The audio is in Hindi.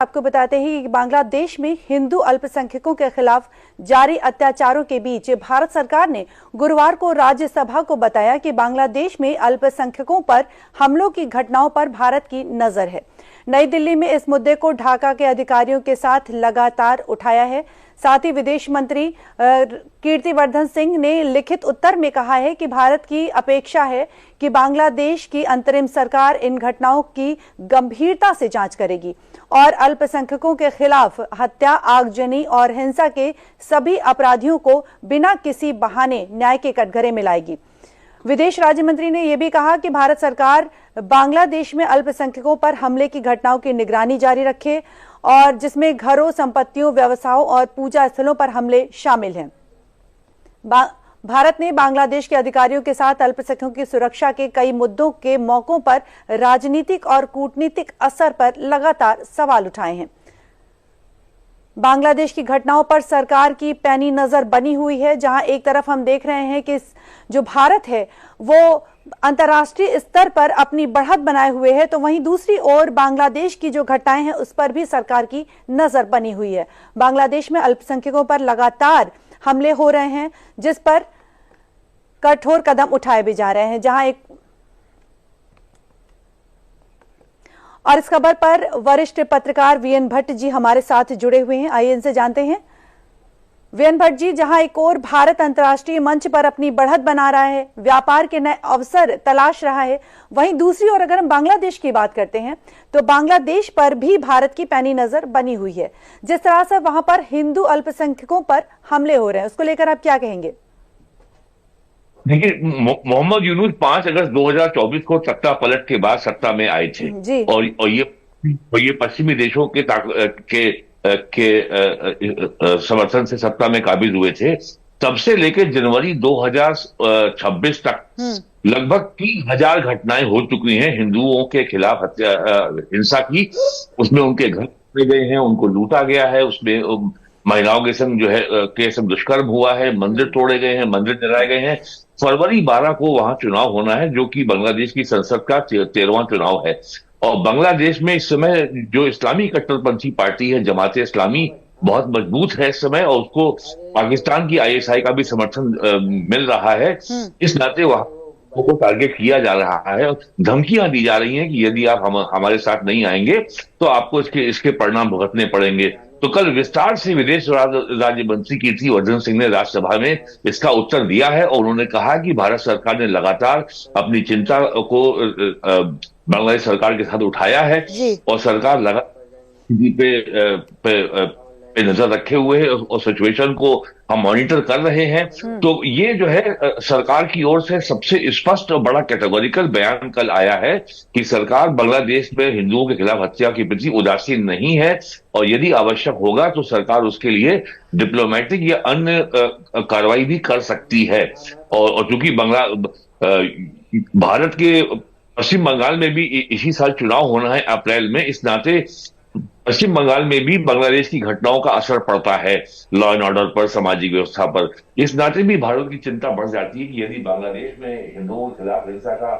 आपको बताते हैं कि बांग्लादेश में हिंदू अल्पसंख्यकों के खिलाफ जारी अत्याचारों के बीच भारत सरकार ने गुरुवार को राज्यसभा को बताया कि बांग्लादेश में अल्पसंख्यकों पर हमलों की घटनाओं पर भारत की नजर है। नई दिल्ली में इस मुद्दे को ढाका के अधिकारियों के साथ लगातार उठाया है। साथ ही विदेश मंत्री कीर्तिवर्धन सिंह ने लिखित उत्तर में कहा है कि भारत की अपेक्षा है कि बांग्लादेश की अंतरिम सरकार इन घटनाओं की गंभीरता से जांच करेगी और अल्पसंख्यकों के खिलाफ हत्या, आगजनी और हिंसा के सभी अपराधियों को बिना किसी बहाने न्याय के कटघरे में लाएगी। विदेश राज्य मंत्री ने यह भी कहा कि भारत सरकार बांग्लादेश में अल्पसंख्यकों पर हमले की घटनाओं की निगरानी जारी रखे और जिसमें घरों, संपत्तियों, व्यवसायों और पूजा स्थलों पर हमले शामिल हैं। भारत ने बांग्लादेश के अधिकारियों के साथ अल्पसंख्यकों की सुरक्षा के कई मुद्दों के मौकों पर राजनीतिक और कूटनीतिक असर पर लगातार सवाल उठाए हैं। बांग्लादेश की घटनाओं पर सरकार की पैनी नजर बनी हुई है, जहां एक तरफ हम देख रहे हैं कि जो भारत है वो अंतर्राष्ट्रीय स्तर पर अपनी बढ़त बनाए हुए है, तो वहीं दूसरी ओर बांग्लादेश की जो घटनाएं हैं उस पर भी सरकार की नजर बनी हुई है। बांग्लादेश में अल्पसंख्यकों पर लगातार हमले हो रहे हैं, जिस पर कठोर कदम उठाए भी जा रहे हैं। जहां और इस खबर पर वरिष्ठ पत्रकार वीएन भट्ट जी हमारे साथ जुड़े हुए हैं। आइए इनसे जानते हैं। वीएन भट्ट जी, जहां एक और भारत अंतर्राष्ट्रीय मंच पर अपनी बढ़त बना रहा है, व्यापार के नए अवसर तलाश रहा है, वहीं दूसरी ओर अगर हम बांग्लादेश की बात करते हैं तो बांग्लादेश पर भी भारत की पैनी नजर बनी हुई है। जिस तरह से वहां पर हिंदू अल्पसंख्यकों पर हमले हो रहे हैं, उसको लेकर आप क्या कहेंगे? देखिए, मोहम्मद यूनुस 5 अगस्त 2024 को सत्ता पलट के बाद सत्ता में आए थे और ये पश्चिमी देशों के समर्थन से सत्ता में काबिज हुए थे। तब से लेकर जनवरी 2026 तक लगभग 3000 घटनाएं हो चुकी हैं हिंदुओं के खिलाफ हिंसा की। उसमें उनके घर तोड़े गए हैं, उनको लूटा गया है, उसमें महिलाओं के संग दुष्कर्म हुआ है, मंदिर तोड़े गए हैं, मंदिर जलाए गए हैं। फरवरी 12 को वहां चुनाव होना है, जो कि बांग्लादेश की संसद का 13वां चुनाव है। और बांग्लादेश में इस समय जो इस्लामी कट्टरपंथी पार्टी है, जमाते इस्लामी, बहुत मजबूत है इस समय और उसको पाकिस्तान की आईएसआई का भी समर्थन मिल रहा है। इस नाते वहां को टारगेट किया जा रहा है और धमकियां दी जा रही हैं कि यदि आप हमारे साथ नहीं आएंगे तो आपको इसके परिणाम भुगतने पड़ेंगे। तो कल विस्तार से विदेश राज्य मंत्री कीर्तिवर्धन सिंह ने राज्यसभा में इसका उत्तर दिया है और उन्होंने कहा कि भारत सरकार ने लगातार अपनी चिंता को बांग्लादेश सरकार के साथ उठाया है और सरकार लगातार पे नजर रखे हुए है और सिचुएशन को हम मॉनिटर कर रहे हैं। तो ये जो है सरकार की ओर से सबसे स्पष्ट और बड़ा कैटेगोरिकल बयान कल आया है कि सरकार बांग्लादेश में हिंदुओं के खिलाफ हत्या के प्रति उदासीन नहीं है और यदि आवश्यक होगा तो सरकार उसके लिए डिप्लोमेटिक या अन्य कार्रवाई भी कर सकती है। और चूंकि भारत के पश्चिम बंगाल में भी इसी साल चुनाव होना है अप्रैल में, इस नाते पश्चिम बंगाल में भी बांग्लादेश की घटनाओं का असर पड़ता है लॉ एंड ऑर्डर पर, सामाजिक व्यवस्था पर। इस नाते भी भारत की चिंता बढ़ जाती है कि यदि बांग्लादेश में हिंदुओं के खिलाफ हिंसा का